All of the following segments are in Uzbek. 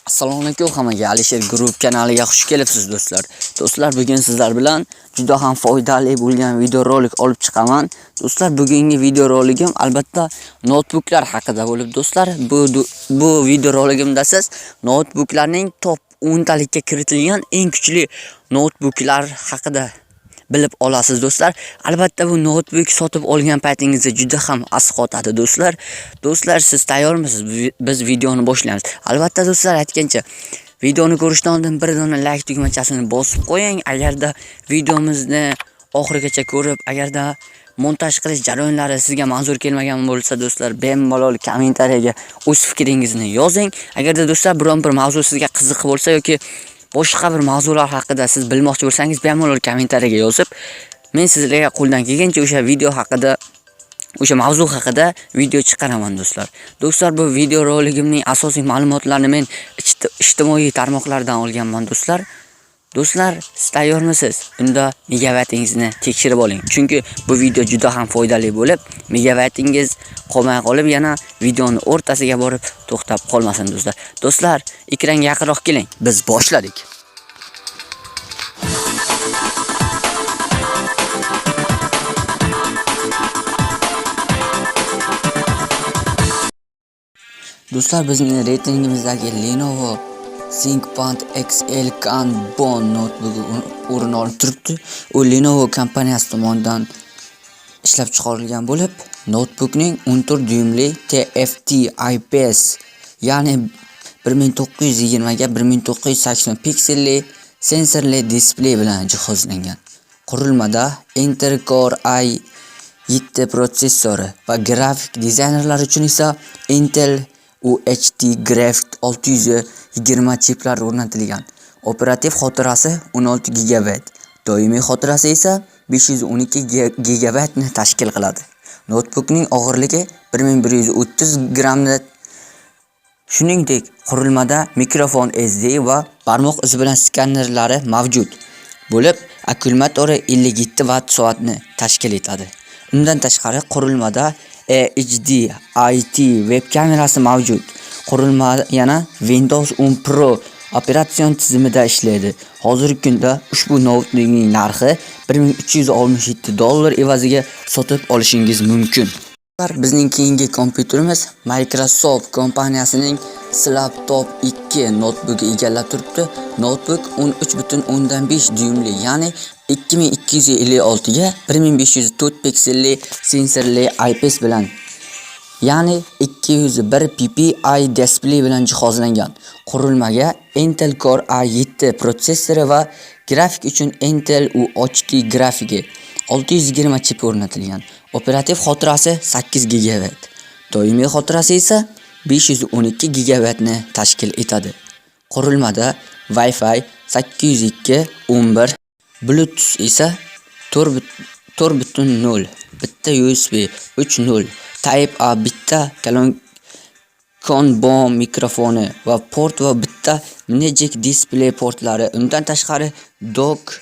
Assalomu alaykum hammaga. Alisher Group kanaliga xush kelibsiz do'stlar. Do'stlar, bugun sizlar bilan juda ham foydali bo'lgan videorolik olib chiqaman. Do'stlar, bugungi videoroligim albatta notebooklar haqida bo'lib, do'stlar, bu videoroligimda siz notebooklarning top 10 talikka kiritilgan eng kuchli notebooklar haqida bilib olasiz do'stlar. Albatta bu notebook sotib olgan paytingizda juda ham asqotadi do'stlar. Do'stlar, siz tayyormisiz? Biz videoni boshlaymiz. Albatta do'stlar, aytgancha videoni ko'rishdan oldin bir dona like tugmachasini bosib qo'ying. Agarda videomizni oxirigacha ko'rib, agarda montaj qilish jarayonlari sizga manzur kelmagan bo'lsa do'stlar, bemalol kommentariyaga o'z fikringizni yozing. Agarda do'stlar biron bir mavzu sizga qiziq bo'lsa yoki boshqa bir mavzular haqida siz bilmoqchi bo'lsangiz, bemalol kommentariyaga yozib, men sizlarga qo'ldan kelgancha o'sha video haqida, o'sha mavzu haqida video chiqaraman do'stlar. Do'stlar, bu video roligimning asosiy ma'lumotlarini men ijtimoiy tarmoqlardan olganman do'stlar. Do'stlar, siz tayyormisiz? Unda megabaytingizni tekshirib oling. Chunki bu video juda ham foydali bo'lib, megabaytingiz qolmay qolib, yana videoni o'rtasiga borib to'xtab qolmasin do'stlar. Do'stlar, ekranga yaqinroq keling. Biz boshladik. Do'stlar, bizning reytingimizdagi Lenovo ThinkPad XL Kanban notebooki o'rin olib turibdi. U Lenovo kompaniyasi tomonidan ishlab chiqarilgan bo'lib, notebookning 14 dyuymli TFT IPS, ya'ni 1920 ga 1980 pikselli sensorli displey bilan jihozlangan. Qurilmada Intel Core i7 protsessori va grafik dizaynerlar uchun esa Intel UHD Graphics 620 chiplar o'rnatilgan. Operativ xotirasi 16 GB, doimiy xotirasi esa 512 GB ni tashkil qiladi. Notebookning og'irligi 1130 grammni. Shuningdek, qurilmada mikrofon SD va barmoq izi bilan skanerlari mavjud bo'lib, akkumulyatori 57 Wh/soatni tashkil etadi. Undan tashqari, qurilmada HDIT web kamerasi mavjud. Qurilma yana Windows 10 Pro operatsion tizimida ishlaydi. Hozirgi kunda ushbu notebookning narxi $1367 evaziga sotib olishingiz mumkin. Bizning keyingi kompyuterimiz Microsoft kompaniyasining Laptop 2 notebooki egallab turibdi. Notebook 13.5 dyuymli, ya'ni 2256 ga 1504 pikselli sensorli IPS bilan, ya'ni 201 ppi display bilan jihozlangan. Qurilmaga Intel Core i7 protsessori va grafik uchun Intel UHD grafiki 620 chip o'rnatilgan. Operativ xotirasi 8 GB, doimiy xotirasi esa 512 GB ni tashkil etadi. Qurilmada Wi-Fi 802.11, Bluetooth esa 4.0, bitta USB 3.0, Type A bitta Kanban mikrofoni va port va bitta Magic Display portlari. Undan tashqari dock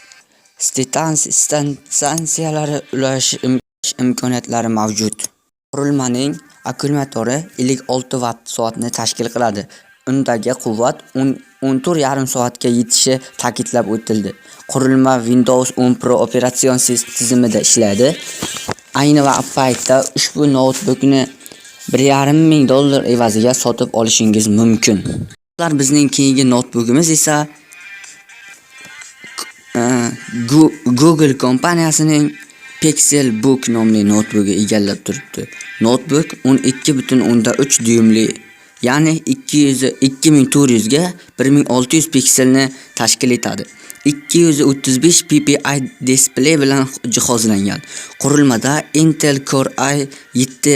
stansiyalari ulash imkoniyatlari mavjud. Qurilmaning akkumulyatori 56 Wh/soatni tashkil qiladi. Undagi quvvat 14,5 soatga yetishi ta'kidlab o'tildi. Qurilma Windows 10 Pro operatsion tizimida ishlaydi. Ayni paytda ushbu notebookni $1,500 evaziga sotib olishingiz mumkin. Bizning keyingi notebookimiz esa Google kompaniyasining Pixelbook nomli notebooki egallab turibdi. Notebook 12.3 dyuymli, ya'ni 2400 ga 1600 pikselni tashkil etadi. 235 ppi display bilan jihozlangan. Qurilmada Intel Core i7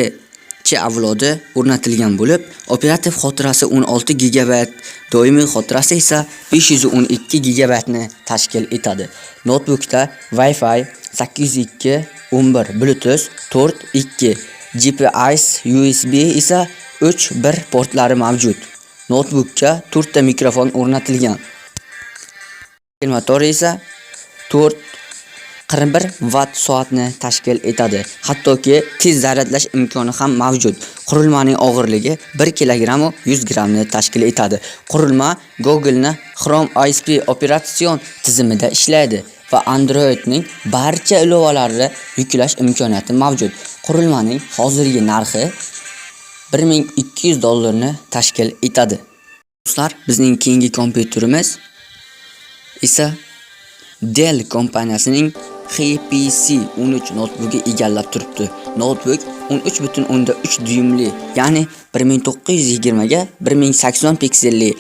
avlodi o'rnatilgan bo'lib, operativ xotirasi 16 GB, doimiy xotirasi esa 512 GB ni tashkil etadi. Notebookda Wi-Fi 802.11, Bluetooth 4.2, GPS, USB esa 3.1 portlari mavjud. Notebookga 4 ta mikrofon o'rnatilgan. Akkumulyatori esa 4 41 watt soatni tashkil etadi. Hattoki tez zaryadlash imkoni ham mavjud. Qurilmaning og'irligi 1 kg 100 grammni tashkil etadi. Qurilma Google'ning Chrome OS operatsion tizimida ishlaydi va Androidning barcha ilovalarini yuklash imkoniyati mavjud. Qurilmaning hozirgi narxi $1200 tashkil etadi. Do'stlar, bizning keyingi kompyuterimiz esa Dell kompaniyasining HPC 13 notebooki egallab turibdi. Notebook 13.3 dyumli, ya'ni 1920 ga 1080 pikselli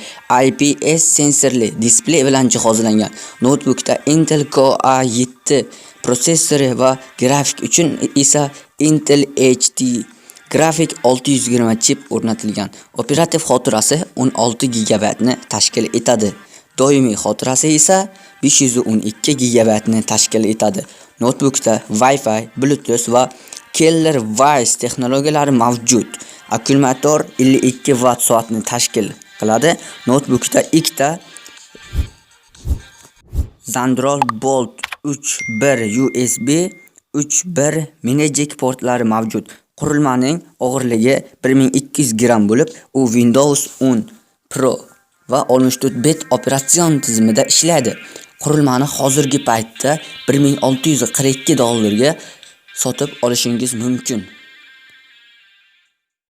IPS sensorli displey bilan jihozlangan. Notebookda Intel Core i7 prosessori va grafik uchun esa Intel HD grafik 620 chip o'rnatilgan. Operativ xotirasi 16 GB ni tashkil etadi. Doimiy xotirasi esa 512 GB ni tashkil etadi. Notebookda Wi-Fi, Bluetooth va Killer Voice texnologiyalari mavjud. Akkumulyator 52 watt soatni tashkil qiladi. Notebookda ikkita Thunderbolt 3.1 USB 3.1 mini jack portlari mavjud. Qurilmaning og'irligi 1200 gramm bo'lib, u Windows 10 Pro va 64 bit operatsion tizimida ishlaydi. Qurilmani hozirgi paytda $1642 ga sotib olishingiz mumkin.